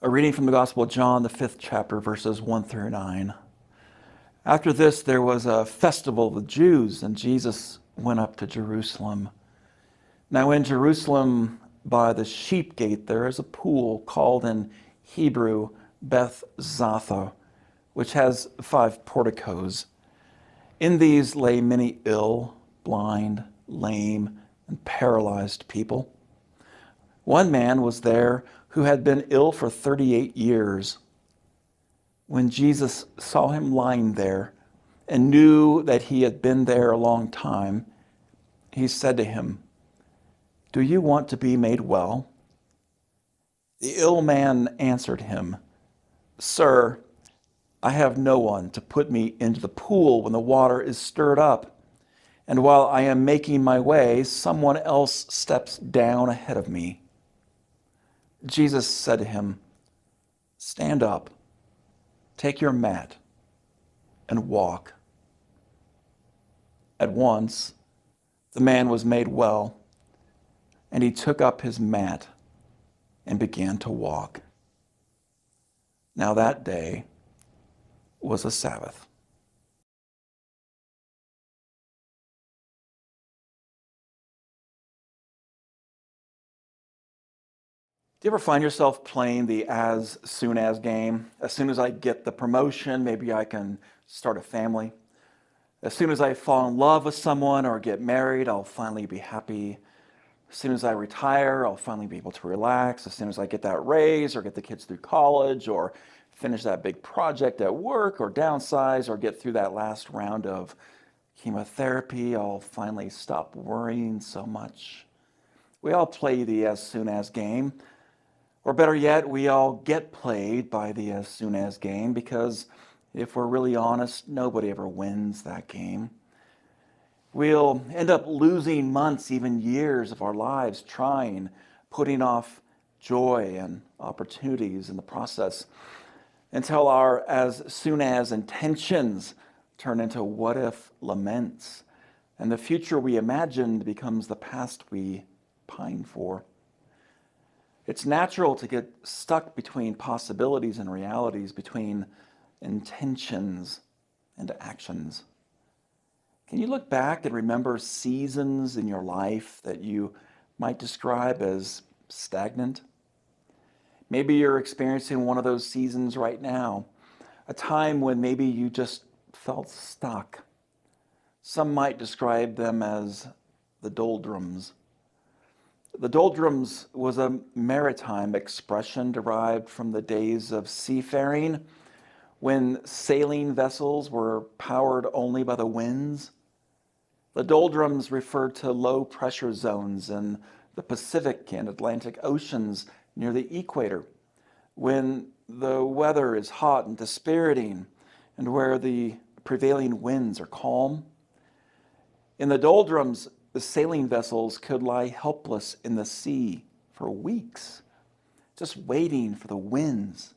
A reading from the Gospel of John, the 5th chapter, verses 1 through 9. After this, there was a festival of the Jews, and Jesus went up to Jerusalem. Now in Jerusalem, by the sheep gate, there is a pool called in Hebrew Beth Zatha, which has 5 porticos. In these lay many ill, blind, lame, and paralyzed people. One man was there who had been ill for 38 years. When Jesus saw him lying there and knew that he had been there a long time, he said to him, "Do you want to be made well?" The ill man answered him, "Sir, I have no one to put me into the pool when the water is stirred up, and while I am making my way, someone else steps down ahead of me." Jesus said to him, "Stand up, take your mat, and walk." At once, the man was made well, and he took up his mat and began to walk. Now that day was a Sabbath. Do you ever find yourself playing the as soon as game? As soon as I get the promotion, maybe I can start a family. As soon as I fall in love with someone or get married, I'll finally be happy. As soon as I retire, I'll finally be able to relax. As soon as I get that raise or get the kids through college or finish that big project at work or downsize or get through that last round of chemotherapy, I'll finally stop worrying so much. We all play the as soon as game. Or better yet, we all get played by the as soon as game because if we're really honest, nobody ever wins that game. We'll end up losing months, even years of our lives trying, putting off joy and opportunities in the process until our as soon as intentions turn into what if laments, and the future we imagined becomes the past we pine for. It's natural to get stuck between possibilities and realities, between intentions and actions. Can you look back and remember seasons in your life that you might describe as stagnant? Maybe you're experiencing one of those seasons right now, a time when maybe you just felt stuck. Some might describe them as the doldrums. The doldrums was a maritime expression derived from the days of seafaring, when sailing vessels were powered only by the winds. The doldrums referred to low pressure zones in the Pacific and Atlantic Oceans near the equator, when the weather is hot and dispiriting and where the prevailing winds are calm. In the doldrums, the sailing vessels could lie helpless in the sea for weeks, just waiting for the winds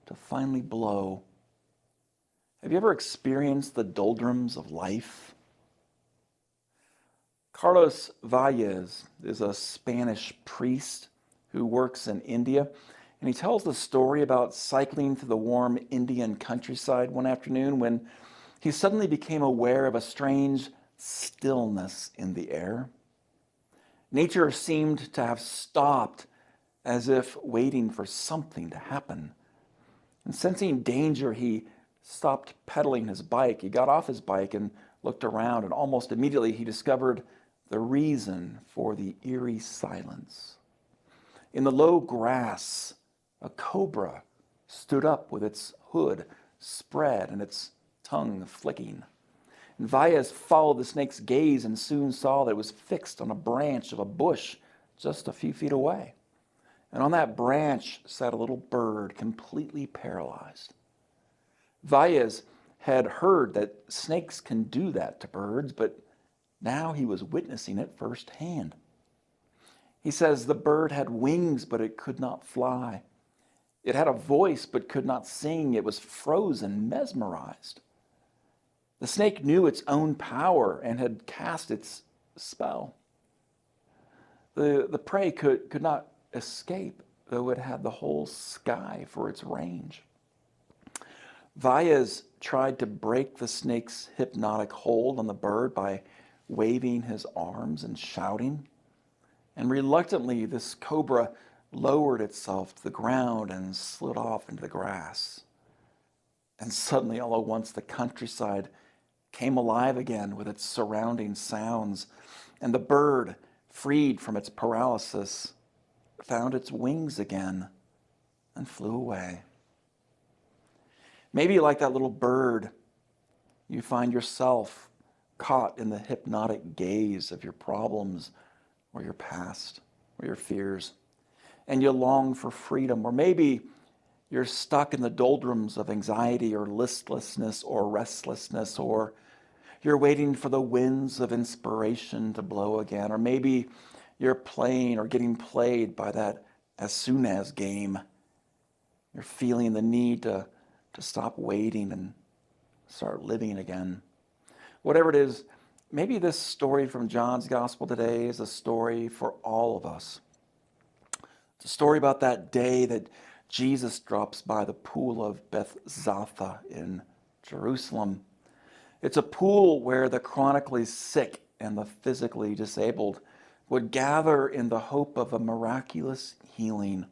to finally blow. Have you ever experienced the doldrums of life? Carlos Valles is a Spanish priest who works in India, and he tells the story about cycling through the warm Indian countryside one afternoon when he suddenly became aware of a strange stillness in the air. Nature seemed to have stopped, as if waiting for something to happen. And sensing danger, he stopped pedaling his bike. He got off his bike and looked around, and almost immediately he discovered the reason for the eerie silence. In the low grass, a cobra stood up with its hood spread and its tongue flicking. And Valles followed the snake's gaze and soon saw that it was fixed on a branch of a bush just a few feet away. And on that branch sat a little bird, completely paralyzed. Valles had heard that snakes can do that to birds, but now he was witnessing it firsthand. He says the bird had wings, but it could not fly. It had a voice, but could not sing. It was frozen, mesmerized. The snake knew its own power and had cast its spell. The prey could not escape. though it had the whole sky for its range. Valles tried to break the snake's hypnotic hold on the bird by waving his arms and shouting. And reluctantly, this cobra lowered itself to the ground and slid off into the grass. And suddenly, all at once, the countryside came alive again with its surrounding sounds, and the bird, freed from its paralysis, found its wings again and flew away. Maybe like that little bird, you find yourself caught in the hypnotic gaze of your problems or your past or your fears, and you long for freedom. Or maybe you're stuck in the doldrums of anxiety or listlessness or restlessness, or you're waiting for the winds of inspiration to blow again. Or maybe you're playing or getting played by that as soon as game. You're feeling the need to stop waiting and start living again. Whatever it is, maybe this story from John's gospel today is a story for all of us. It's a story about that day that Jesus drops by the pool of Bethzatha in Jerusalem. It's a pool where the chronically sick and the physically disabled would gather in the hope of a miraculous healing.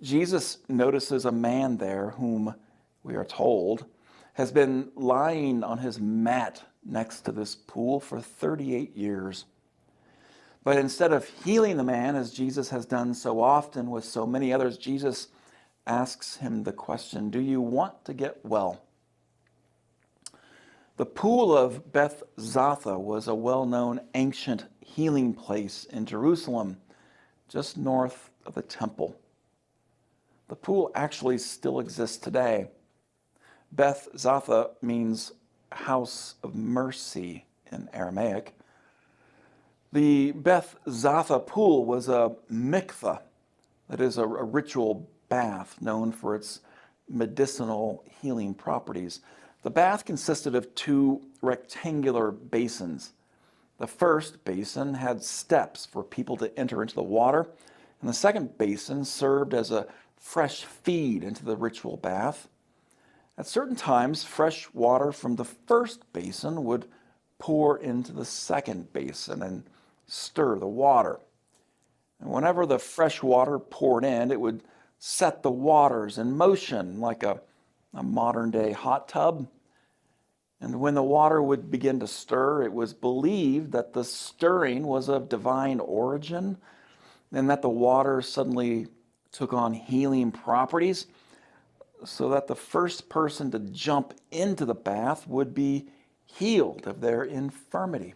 Jesus notices a man there whom, we are told, has been lying on his mat next to this pool for 38 years. But instead of healing the man, as Jesus has done so often with so many others, Jesus asks him the question, do you want to get well? The pool of Bethzatha was a well-known ancient healing place in Jerusalem, just north of the temple. The pool actually still exists today. Bethzatha means house of mercy in Aramaic. The Bethzatha pool was a mikveh, that is a ritual bath known for its medicinal healing properties. The bath consisted of two rectangular basins. The first basin had steps for people to enter into the water, and the second basin served as a fresh feed into the ritual bath. At certain times, fresh water from the first basin would pour into the second basin and stir the water. And whenever the fresh water poured in, it would set the waters in motion like a modern-day hot tub. And when the water would begin to stir, it was believed that the stirring was of divine origin and that the water suddenly took on healing properties, so that the first person to jump into the bath would be healed of their infirmity.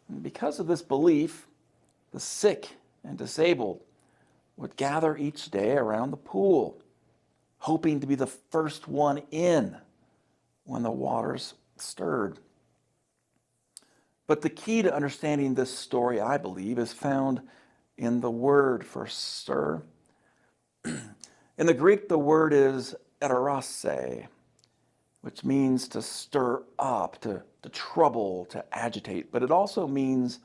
And because of this belief, the sick and disabled would gather each day around the pool, hoping to be the first one in when the waters stirred. But the key to understanding this story, I believe, is found in the word for stir. In the Greek, the word is erase, which means to stir up, to trouble, to agitate. But it also means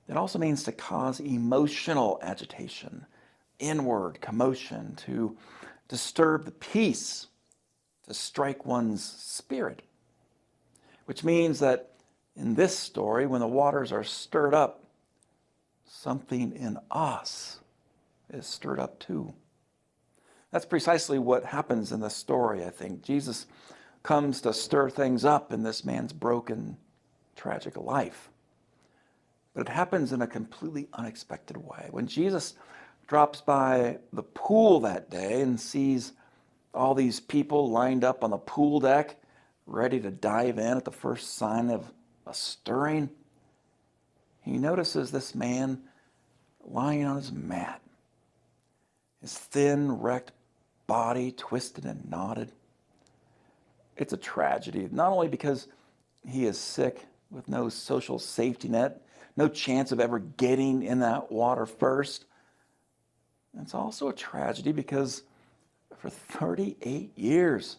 to cause emotional agitation, inward commotion, to disturb the peace, to strike one's spirit. Which means that in this story, when the waters are stirred up, something in us is stirred up too. That's precisely what happens in this story, I think. Jesus comes to stir things up in this man's broken, tragic life. But it happens in a completely unexpected way. When Jesus drops by the pool that day and sees all these people lined up on the pool deck, ready to dive in at the first sign of a stirring, he notices this man lying on his mat, his thin, wrecked body twisted and knotted. It's a tragedy, not only because he is sick with no social safety net, no chance of ever getting in that water first. It's also a tragedy because for 38 years,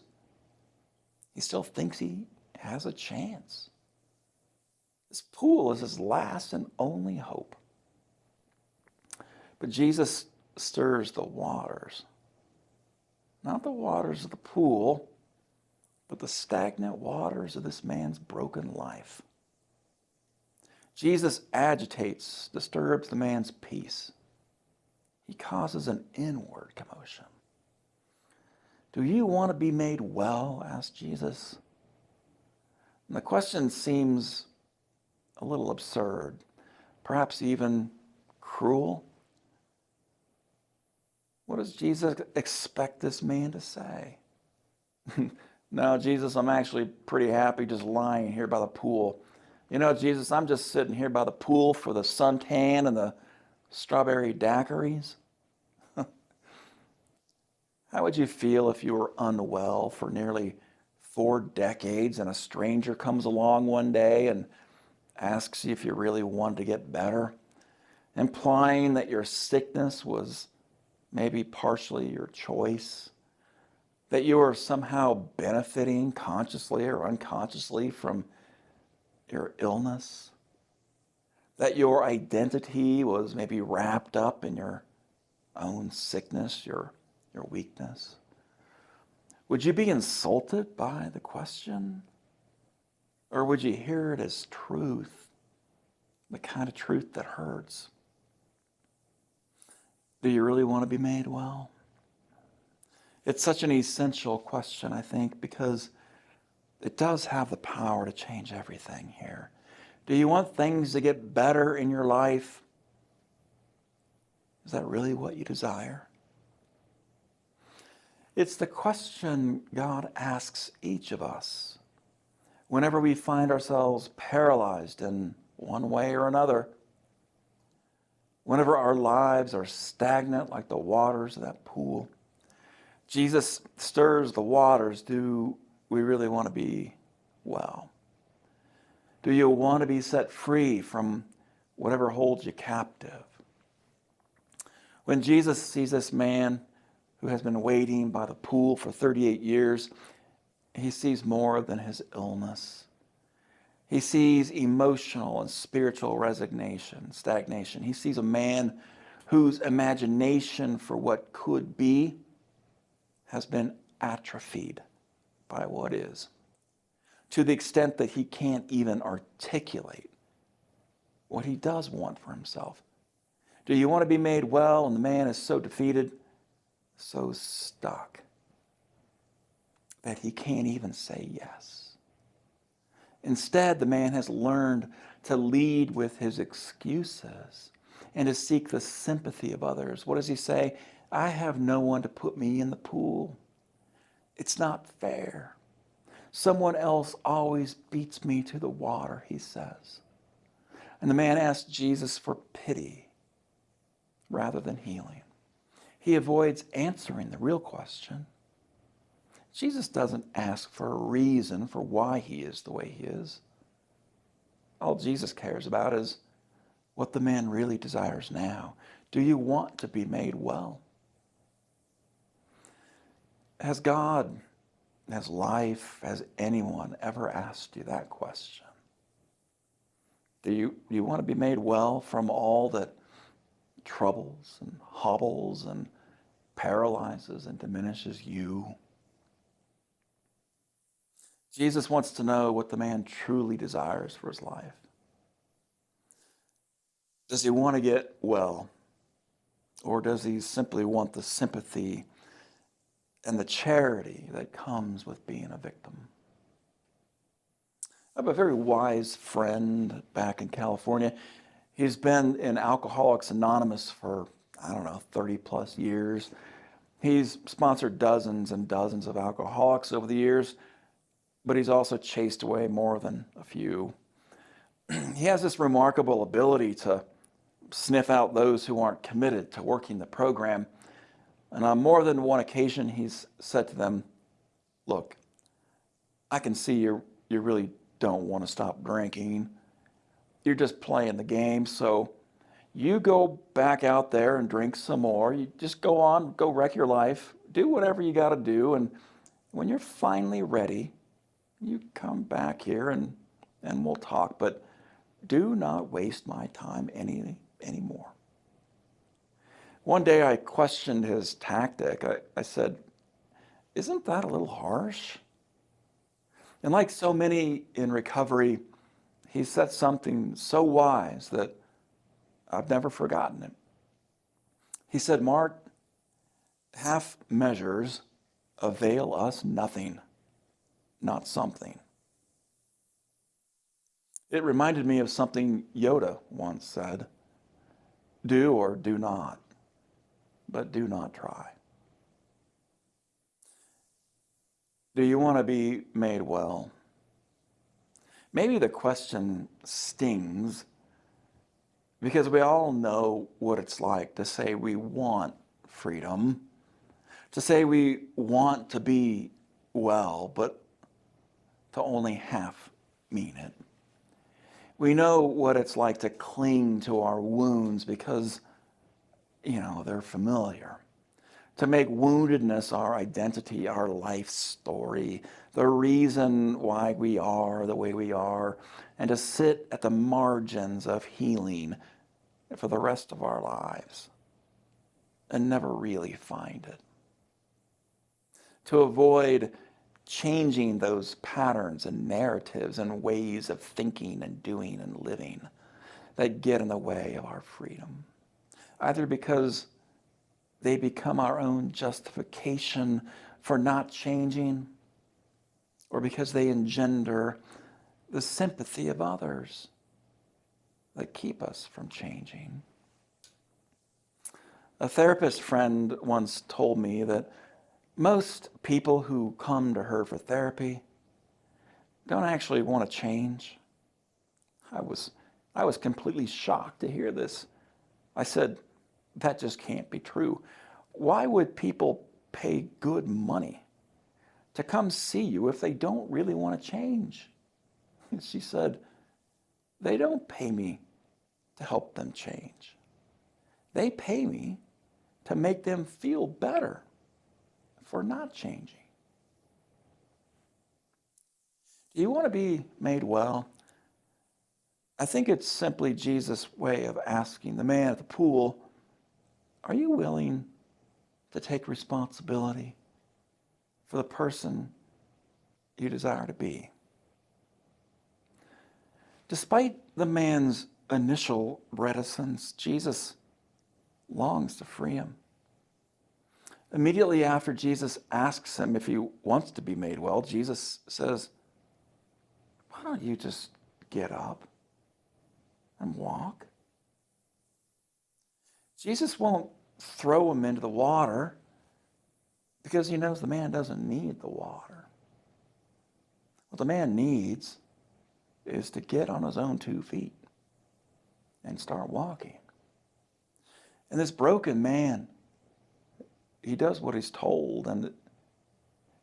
he still thinks he has a chance. This pool is his last and only hope. But Jesus stirs the waters. Not the waters of the pool, but the stagnant waters of this man's broken life. Jesus agitates, disturbs the man's peace. He causes an inward commotion. Do you want to be made well? Asked Jesus. And the question seems a little absurd, perhaps even cruel. What does Jesus expect this man to say? No, Jesus, I'm actually pretty happy just lying here by the pool. You know, Jesus, I'm just sitting here by the pool for the suntan and the strawberry daiquiris. How would you feel if you were unwell for nearly 4 decades and a stranger comes along one day and asks you if you really wanted to get better, implying that your sickness was maybe partially your choice, that you were somehow benefiting consciously or unconsciously from your illness, that your identity was maybe wrapped up in your own sickness, your weakness? Would you be insulted by the question? Or would you hear it as truth, the kind of truth that hurts? Do you really want to be made well? It's such an essential question, I think, because it does have the power to change everything here. Do you want things to get better in your life? Is that really what you desire? It's the question God asks each of us whenever we find ourselves paralyzed in one way or another, whenever our lives are stagnant like the waters of that pool. Jesus stirs the waters. Do we really want to be well? Do you want to be set free from whatever holds you captive? When Jesus sees this man who has been waiting by the pool for 38 years, he sees more than his illness. He sees emotional and spiritual resignation, stagnation. He sees a man whose imagination for what could be has been atrophied by what is, to the extent that he can't even articulate what he does want for himself. Do you want to be made well? And the man is so defeated, so stuck, that he can't even say yes. Instead, the man has learned to lead with his excuses and to seek the sympathy of others. What does he say? I have no one to put me in the pool. It's not fair. Someone else always beats me to the water, he says. And the man asks Jesus for pity rather than healing. He avoids answering the real question. Jesus doesn't ask for a reason for why he is the way he is. All Jesus cares about is what the man really desires now. Do you want to be made well? Has God, has life, has anyone ever asked you that question? Do you want to be made well from all that troubles and hobbles and paralyzes and diminishes you? Jesus wants to know what the man truly desires for his life. Does he want to get well? Or does he simply want the sympathy and the charity that comes with being a victim? I have a very wise friend back in California. He's been in Alcoholics Anonymous for, 30 plus years. He's sponsored dozens and dozens of alcoholics over the years, but he's also chased away more than a few. He has this remarkable ability to sniff out those who aren't committed to working the program. And on more than one occasion, he's said to them, look, I can see you really don't want to stop drinking. You're just playing the game, so you go back out there and drink some more. You just go on, go wreck your life, do whatever you got to do, and when you're finally ready, you come back here and we'll talk, but do not waste my time anymore. One day I questioned his tactic. I said, "Isn't that a little harsh?" And like so many in recovery, he said something so wise that I've never forgotten it. He said, "Mark, half measures avail us nothing, not something." It reminded me of something Yoda once said: "Do or do not, but do not try." Do you want to be made well? Maybe the question stings because we all know what it's like to say we want freedom, to say we want to be well, but to only half mean it. We know what it's like to cling to our wounds because, they're familiar. To make woundedness our identity, our life story, the reason why we are the way we are, and to sit at the margins of healing for the rest of our lives and never really find it. To avoid changing those patterns and narratives and ways of thinking and doing and living that get in the way of our freedom, either because they become our own justification for not changing, or because they engender the sympathy of others that keep us from changing. A therapist friend once told me that most people who come to her for therapy don't actually want to change. I was completely shocked to hear this. I said, "That just can't be true. Why would people pay good money to come see you if they don't really want to change?" She said, "They don't pay me to help them change. They pay me to make them feel better for not changing." Do you want to be made well? I think it's simply Jesus' way of asking the man at the pool, are you willing to take responsibility for the person you desire to be? Despite the man's initial reticence, Jesus longs to free him. Immediately after Jesus asks him if he wants to be made well, Jesus says, "Why don't you just get up and walk?" Jesus won't throw him into the water because he knows the man doesn't need the water. What the man needs is to get on his own 2 feet and start walking. And this broken man, he does what he's told, and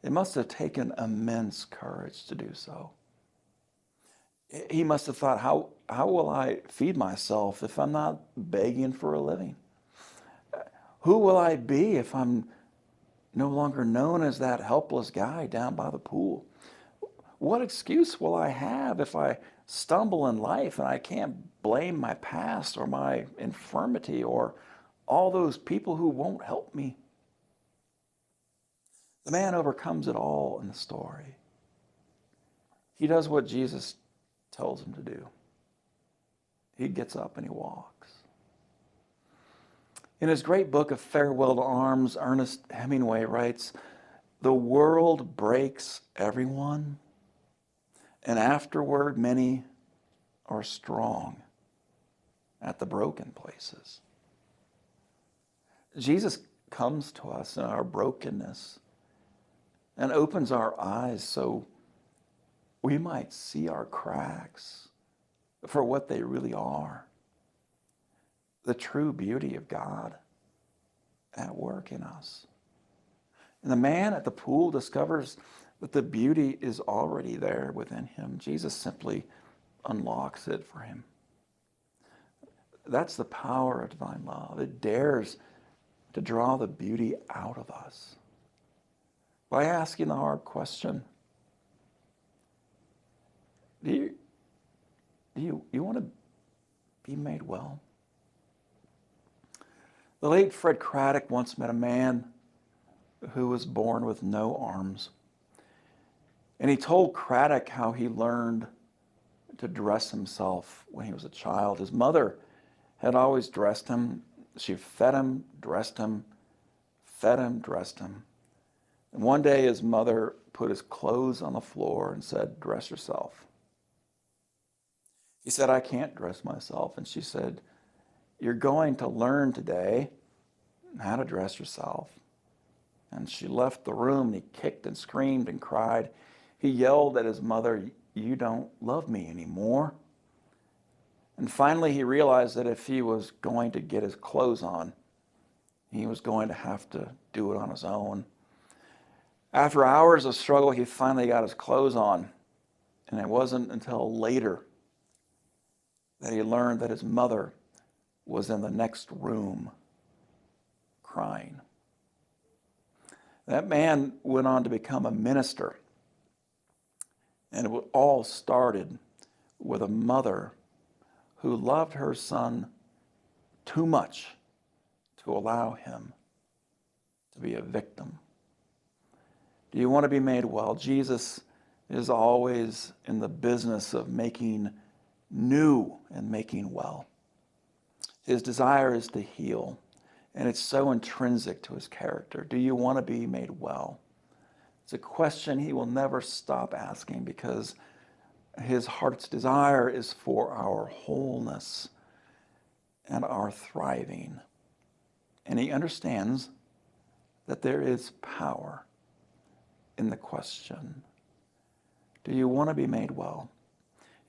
it must have taken immense courage to do so. He must have thought, how will I feed myself if I'm not begging for a living? Who will I be if I'm no longer known as that helpless guy down by the pool? What excuse will I have if I stumble in life and I can't blame my past or my infirmity or all those people who won't help me? The man overcomes it all in the story. He does what Jesus tells him to do. He gets up and he walks. In his great book of Farewell to Arms, Ernest Hemingway writes, "The world breaks everyone, and afterward many are strong at the broken places." Jesus comes to us in our brokenness and opens our eyes so we might see our cracks for what they really are. The true beauty of God at work in us. And the man at the pool discovers that the beauty is already there within him. Jesus simply unlocks it for him. That's the power of divine love. It dares to draw the beauty out of us by asking the hard question, do you want to be made well? The late Fred Craddock once met a man who was born with no arms. And he told Craddock how he learned to dress himself when he was a child. His mother had always dressed him. She fed him, dressed him, fed him, dressed him. And one day his mother put his clothes on the floor and said, "Dress yourself." He said, "I can't dress myself." And she said, "You're going to learn today how to dress yourself." And she left the room, and he kicked and screamed and cried. He yelled at his mother, "You don't love me anymore." And finally he realized that if he was going to get his clothes on, he was going to have to do it on his own. After hours of struggle, he finally got his clothes on. And it wasn't until later that he learned that his mother was in the next room crying. That man went on to become a minister. And it all started with a mother who loved her son too much to allow him to be a victim. Do you want to be made well? Jesus is always in the business of making new and making well. His desire is to heal, and it's so intrinsic to his character. Do you want to be made well? It's a question he will never stop asking because his heart's desire is for our wholeness and our thriving. And he understands that there is power in the question. Do you want to be made well?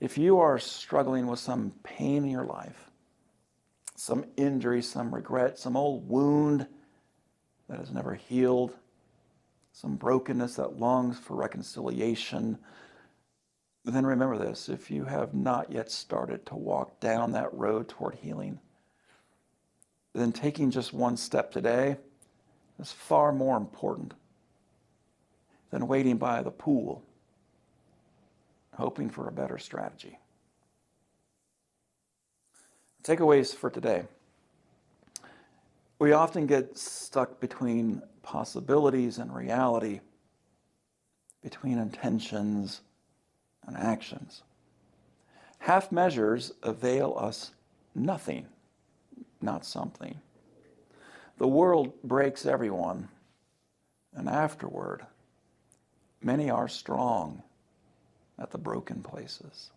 If you are struggling with some pain in your life, some injury, some regret, some old wound that has never healed, some brokenness that longs for reconciliation, then remember this: if you have not yet started to walk down that road toward healing, then taking just one step today is far more important than waiting by the pool, hoping for a better strategy. Takeaways for today. We often get stuck between possibilities and reality, between intentions and actions. Half measures avail us nothing, not something. The world breaks everyone, and afterward, many are strong at the broken places.